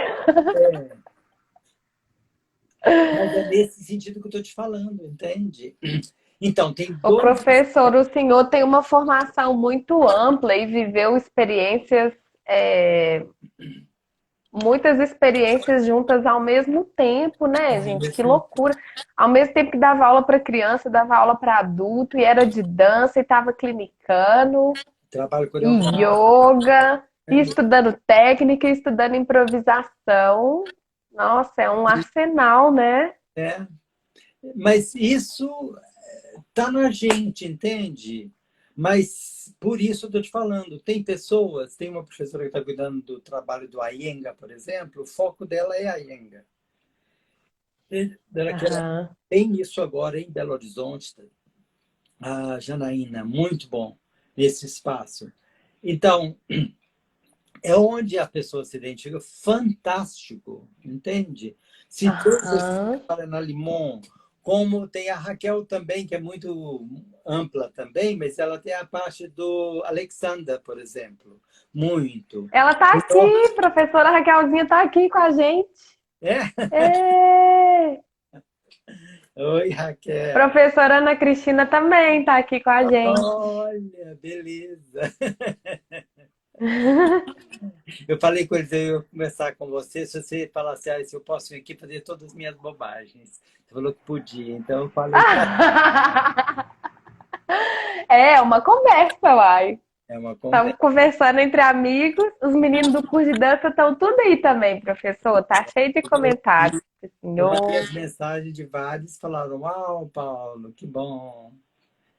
mas é nesse sentido que eu estou te falando, entende? Então, tem O dois. professor, o senhor tem uma formação muito ampla e viveu experiências, é, muitas experiências juntas ao mesmo tempo, né, gente? Que loucura! Ao mesmo tempo que dava aula para criança, dava aula para adulto, e era de dança, e estava clinicando. trabalho E coreográfico. yoga, e Né? estudando técnica, e estudando improvisação. Nossa, é um arsenal, né? É. Mas isso tá na gente, entende? Mas por isso eu estou te falando, tem pessoas, tem uma professora que está cuidando do trabalho do Iyengar, por exemplo, o foco dela é a Iyengar. Ela Aham. tem isso agora em Belo Horizonte, a Janaína, muito bom esse espaço. Então, é onde a pessoa se identifica, fantástico, entende? Se trouxe Aham. para na Limon, como tem a Raquel também, que é muito ampla também, mas ela tem a parte do Alexander, por exemplo, muito. Ela tá Então, aqui, professora Raquelzinha tá aqui com a gente. é, Ê! oi Raquel, Professora Ana Cristina também tá aqui com a gente. olha, beleza. Eu falei com eles, eu ia conversar com você, se você falasse, ah, se eu posso vir aqui fazer todas as minhas bobagens. Você falou que podia, então eu falei, tá, É uma conversa, uai. é uma Estamos conversa. conversando entre amigos. Os meninos do curso de dança estão tudo aí também, professor. Tá cheio de comentários. Eu mandei Senhor. as mensagens de vários, falaram, uau, Paulo, que bom.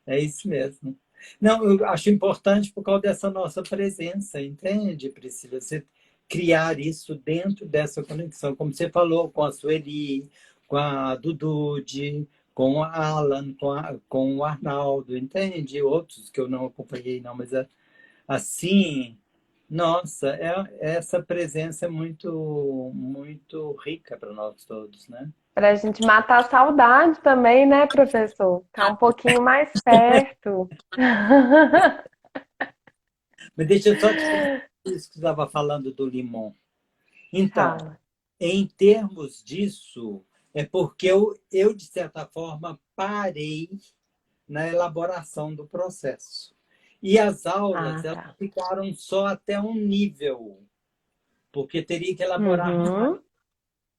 É isso mesmo. Não, eu acho importante por causa dessa nossa presença, entende, Priscila? Você criar isso dentro dessa conexão, como você falou, com a Sueli, com a Dudude, com o Alan, com o Arnaldo, entende? Outros que eu não acompanhei, não, mas assim, nossa, essa presença é muito, muito rica para nós todos, né? Para a gente matar a saudade também, né, professor? Ficar um pouquinho mais perto. Mas deixa eu só te contar isso que você estava falando do limão. Então, Fala. em termos disso, é porque de certa forma, parei na elaboração do processo. E as aulas, Ah, elas tá. ficaram só até um nível, porque teria que elaborar mais. Uhum.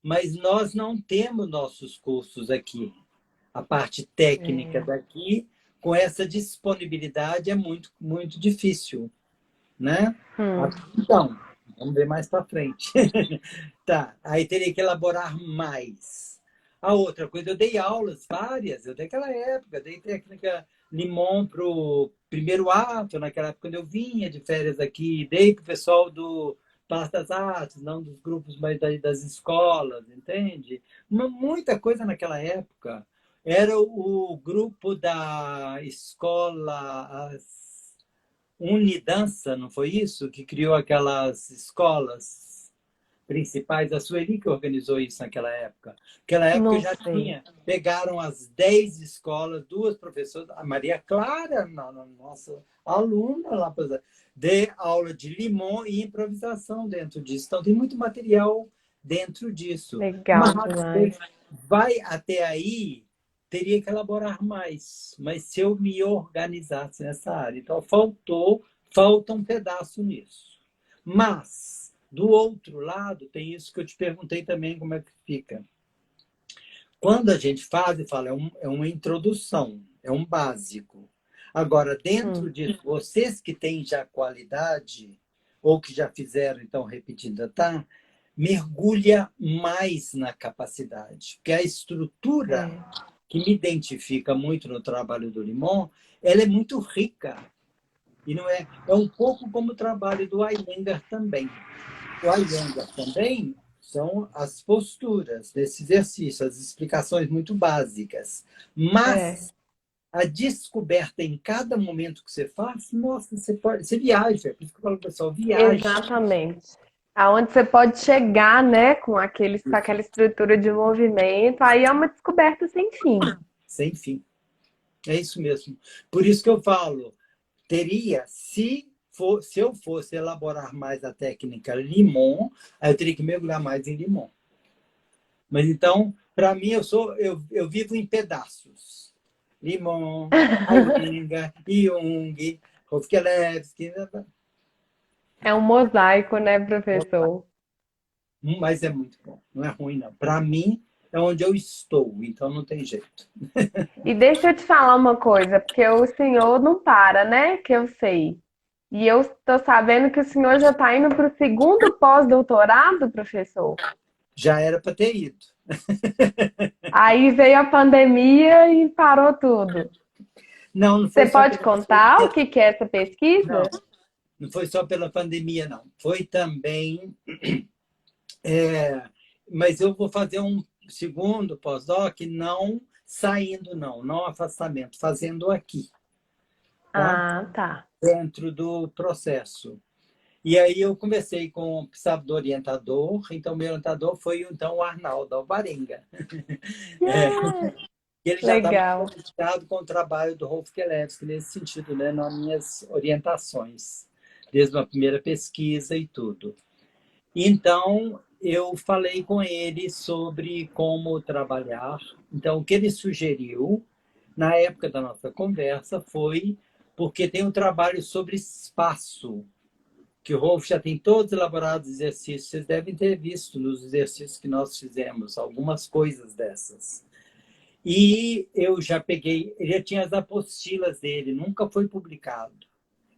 Mas nós não temos nossos cursos aqui. A parte técnica É. daqui, com essa disponibilidade, é muito, muito difícil, né? Hum. Então, vamos ver mais para frente. Tá, aí teria que elaborar mais. A outra coisa, eu dei aulas várias, eu daquela época, dei técnica Limon para o primeiro ato, naquela época quando eu vinha de férias aqui, dei para o pessoal do Palácio das Artes, não dos grupos, mas das escolas, entende? Muita coisa naquela época. Era o grupo da escola Unidança, não foi isso? Que criou aquelas escolas principais, a Sueli que organizou isso naquela época. Naquela época Não já sei. tinha, pegaram as 10 escolas, duas professoras, a Maria Clara, nossa aluna lá, de aula de limão e improvisação dentro disso. Então tem muito material dentro disso. Legal Mas demais. vai até aí, teria que elaborar mais. Mas se eu me organizasse nessa área, então falta um pedaço nisso. Mas do outro lado, tem isso que eu te perguntei também, como é que fica. Quando a gente faz e fala, é uma introdução, é um básico. Agora, dentro Hum. disso, vocês que têm já qualidade, ou que já fizeram, então, repetindo, tá? Mergulha mais na capacidade. Porque a estrutura É. que me identifica muito no trabalho do Limon, ela é muito rica. E não é um pouco como o trabalho do Iyengar também. O Iyengar também são as posturas desse exercício, as explicações muito básicas. É. Mas a descoberta em cada momento que você faz, nossa, você viaja. Por isso que eu falo, pessoal, viaja. Exatamente. Aonde você pode chegar, né, com com aquela estrutura de movimento, aí é uma descoberta sem fim. Sem fim. É isso mesmo. Por isso que eu falo, teria, se eu fosse elaborar mais a técnica Limon, aí eu teria que mergulhar mais em Limon. Mas então, para mim, eu vivo em pedaços. Limon, Iyengar, Jung, Rovkelevski, É um mosaico, né, professor? mas é muito bom. Não é ruim, não. Para mim, é onde eu estou, então não tem jeito. E deixa eu te falar uma coisa, porque o senhor não para, né? Que eu sei. E eu estou sabendo que o senhor já está indo para o segundo pós-doutorado, professor. Já era para ter ido. Aí veio a pandemia e parou tudo. Não, não Você foi só pode pela contar o pandemia. que é essa Não, pesquisa? não foi só pela pandemia, não. Foi também. é, mas eu vou fazer um segundo pós-doc, não saindo, não afastamento, fazendo aqui, tá? Ah, tá. Dentro do processo. E aí eu conversei com o precisava do orientador, então meu orientador foi então o Arnaldo Alvarenga. É, Yeah, ele já estava legal. conectado com o trabalho do Rolf Kelewski nesse sentido, né, nas minhas orientações, desde a primeira pesquisa e tudo. Então, eu falei com ele sobre como trabalhar. Então, o que ele sugeriu, na época da nossa conversa, foi porque tem um trabalho sobre espaço, que o Rolf já tem todos elaborados exercícios. Vocês devem ter visto nos exercícios que nós fizemos, algumas coisas dessas. E eu já peguei, ele já tinha as apostilas dele, nunca foi publicado.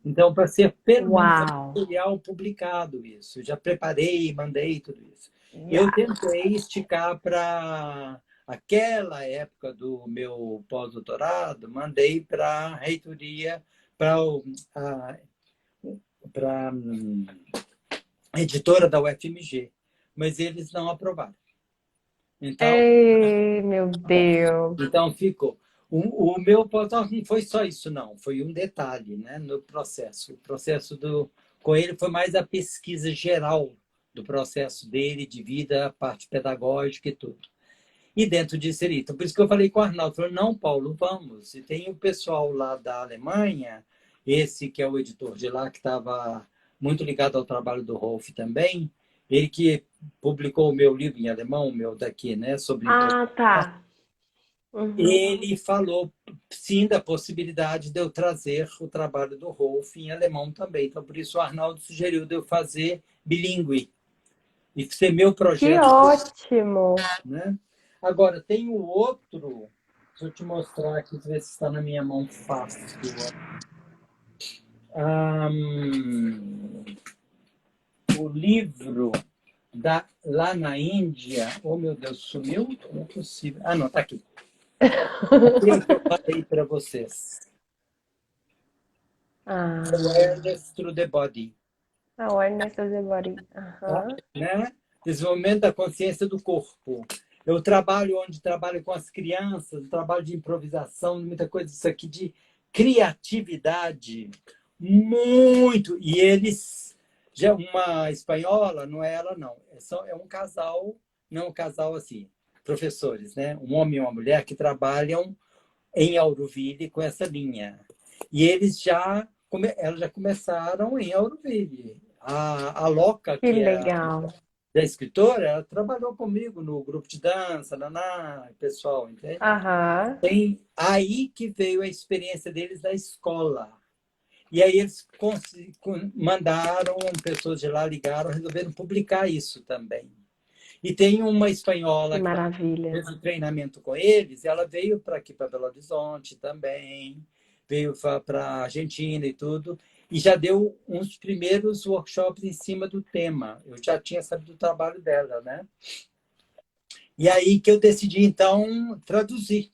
Então, para ser pelo menos Uau. material publicado isso, já preparei, mandei tudo isso. Eu Yeah. tentei esticar para aquela época do meu pós-doutorado, mandei para a reitoria, para a editora da UFMG, mas eles não aprovaram. Então, Ei, meu Deus. então ficou. O meu pós-doc não foi só isso, não. Foi um detalhe, né, no processo. O processo com ele foi mais a pesquisa geral do processo dele, de vida, a parte pedagógica e tudo. E dentro disso ele. Então, por isso que eu falei com o Arnaldo. Falei, não, Paulo, vamos. E tem o pessoal lá da Alemanha, esse que é o editor de lá, que estava muito ligado ao trabalho do Rolf também. Ele que publicou o meu livro em alemão, o meu daqui, né, sobre Ah, tá. Uhum. ele falou sim da possibilidade de eu trazer o trabalho do Rolf em alemão também. Então, por isso, o Arnaldo sugeriu de eu fazer bilíngue e ser meu Que projeto, ótimo. né? Agora, tem o outro, deixa eu te mostrar aqui, ver se está na minha mão fácil. O livro lá na Índia, oh meu Deus, sumiu? Não é possível. Ah, não, está aqui. Aqui é o que eu falei para vocês. Ah, Awareness through the body. awareness of the body. Tá? Aham. Né? Desenvolvimento da consciência do corpo. Eu trabalho onde trabalho com as crianças, trabalho de improvisação, muita coisa isso aqui de criatividade, muito. E eles, já uma espanhola, não é ela não, é um casal, não um casal assim, professores, né? Um homem e uma mulher que trabalham em Auroville com essa linha. E eles elas já começaram em Auroville. A Loca, Que que é legal. da escritora, ela trabalhou comigo no grupo de dança, pessoal, entende? Aham. Tem aí que veio a experiência deles da escola. E aí eles mandaram, pessoas de lá ligaram, resolveram publicar isso também. E tem uma Que espanhola que maravilha. fez um treinamento com eles, ela veio para aqui, para Belo Horizonte também, veio para a Argentina e tudo, e já deu uns primeiros workshops em cima do tema. Eu já tinha sabido do trabalho dela, né? E aí que eu decidi, então, traduzir.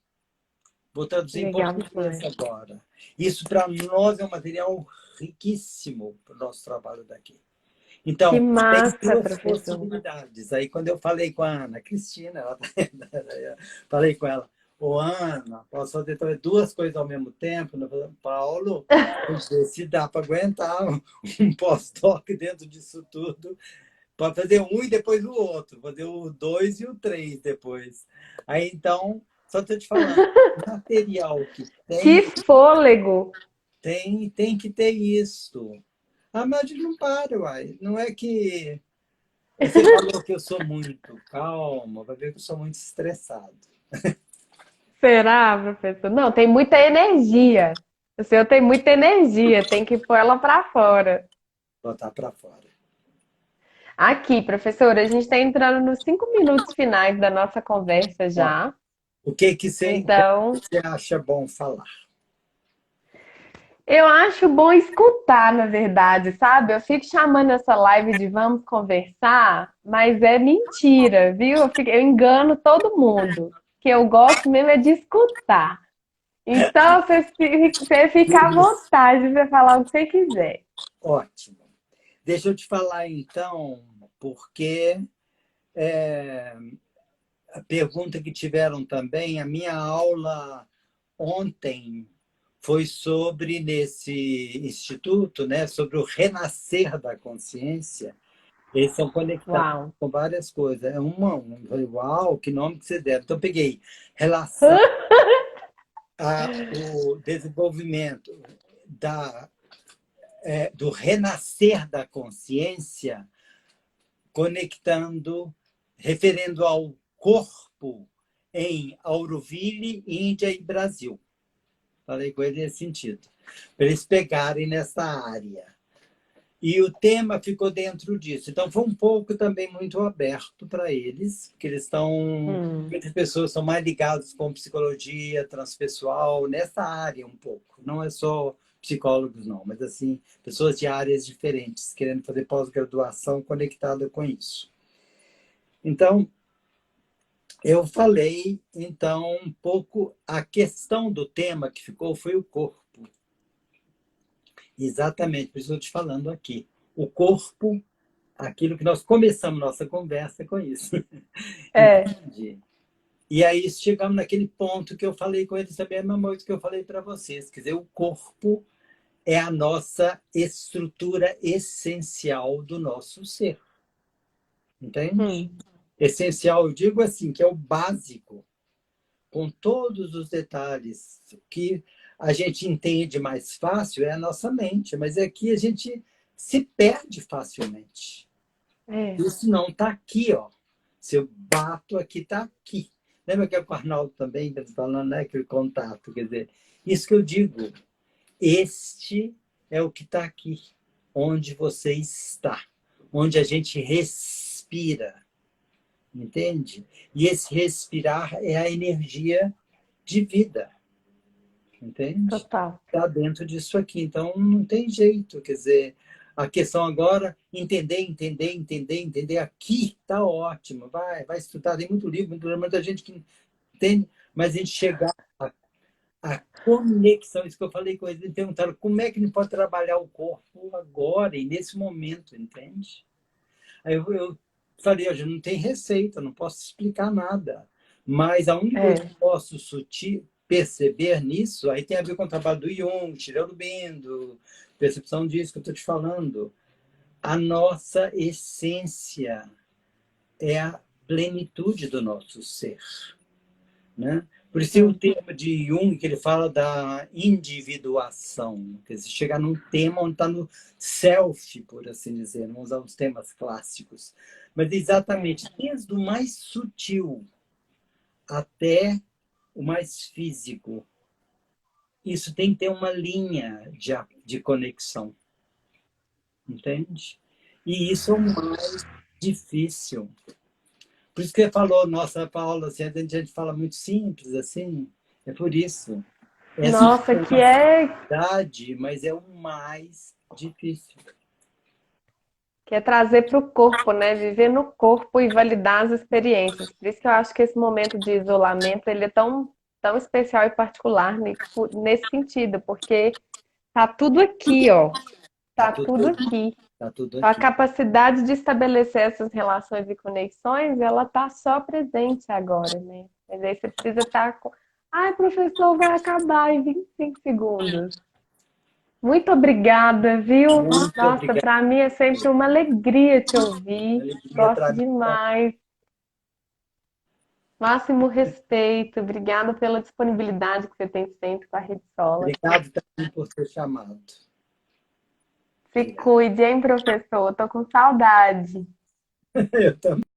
Vou traduzir em Legal português demais. agora. Isso, para nós, é um material riquíssimo para o nosso trabalho daqui. Que Então, tem massa, duas professor. possibilidades. Aí, quando eu falei com a Ana Cristina, falei com ela, ô Ana, posso fazer talvez duas coisas ao mesmo tempo? Eu falei, Paulo, vamos ver se dá para aguentar um pós-doc dentro disso tudo. Pode fazer um e depois o outro, fazer o dois e o três depois. Aí, então, só estou te falando, material que Que fôlego. tem que ter isso. A média não para, uai. Não é que. Você falou que eu sou muito calma, vai ver que eu sou muito estressado. Será, professor? Não, tem muita energia. O senhor tem muita energia, tem que pôr ela para fora. Botar para fora. Aqui, professora, a gente está entrando nos 5 minutos finais da nossa conversa Ó, já. o que que Então, você acha bom falar? Eu acho bom escutar, na verdade, sabe? Eu fico chamando essa live de vamos conversar, mas é mentira, viu? Eu engano todo mundo. O que eu gosto mesmo é de escutar. Então, você fica à Isso. vontade de falar o que você quiser. Ótimo. Deixa eu te falar então, porque a pergunta que tiveram também, a minha aula ontem foi sobre, nesse instituto, né, sobre o renascer da consciência. Eles são conectados Uau. com várias coisas. É eu falei, uau, que nome que você deram. Então, eu peguei relação ao desenvolvimento do renascer da consciência, conectando, referendo ao corpo em Auroville, Índia e Brasil. Falei com ele nesse sentido. Para eles pegarem nessa área. E o tema ficou dentro disso. Então, foi um pouco também muito aberto para eles, porque eles estão. Hum, Muitas pessoas são mais ligadas com psicologia transpessoal, nessa área um pouco. Não é só psicólogos, não, mas assim, pessoas de áreas diferentes, querendo fazer pós-graduação conectada com isso. Então, eu falei, então, um pouco. A questão do tema que ficou foi o corpo. Exatamente, por isso eu estou te falando aqui. O corpo, aquilo que nós começamos nossa conversa com isso. é, Entende? E aí chegamos naquele ponto que eu falei com eles também, a mesma coisa que eu falei para vocês. Quer dizer, o corpo é a nossa estrutura essencial do nosso ser. Entende? hum, Essencial, eu digo assim, que é o básico, com todos os detalhes. Que a gente entende mais fácil é a nossa mente, mas é que a gente se perde facilmente. é, Isso não está aqui, ó. Se eu bato aqui, está aqui. Lembra que é o Arnaldo também está falando, né? Aquele contato. Quer dizer, isso que eu digo. Este é o que está aqui, onde você está, onde a gente respira, entende? E esse respirar é a energia de vida, entende? total. Está dentro disso aqui. Então, não tem jeito. Quer dizer, a questão agora, entender. Aqui está ótimo. Vai estudar. Tem muito livro, muita gente que entende, mas a gente chegar à conexão, isso que eu falei com eles, eles perguntaram como é que a gente pode trabalhar o corpo agora e nesse momento, entende? Aí eu falei, eu não tem receita, não posso explicar nada. Mas a única coisa que É, eu posso perceber nisso, aí tem a ver com o trabalho do Jung, tirando Bindo, percepção disso que eu estou te falando. A nossa essência é a plenitude do nosso ser, né? Por isso tem o hum, tema de Jung, que ele fala da individuação, quer dizer, chegar num tema onde está no self, por assim dizer, vamos usar os temas clássicos. Mas é, exatamente, desde o mais sutil até o mais físico, isso tem que ter uma linha de conexão, entende? E isso é o mais difícil. Por isso que você falou, nossa, Paula, assim, a gente fala muito simples, assim, é por isso. É nossa, que é simplicidade, mas é o mais difícil. Que é trazer para o corpo, né? Viver no corpo e validar as experiências. Por isso que eu acho que esse momento de isolamento ele é tão especial e particular nesse sentido, porque tá tudo aqui, ó. Tá Tá tudo tudo aqui. aqui. Tá tudo Então, a aqui. capacidade de estabelecer essas relações e conexões, ela tá só presente agora, né? Mas aí você precisa estar com. Ai, professor, vai acabar em 25 segundos. Muito obrigada, viu? Muito Nossa, obrigado. para mim é sempre uma alegria te ouvir. Alegria Gosto para mim. demais. Máximo respeito. Obrigada pela disponibilidade que você tem sempre com a Rede Sola. Obrigado também por ter chamado. Se Obrigado. cuide, hein, professor? Tô com saudade. Eu também.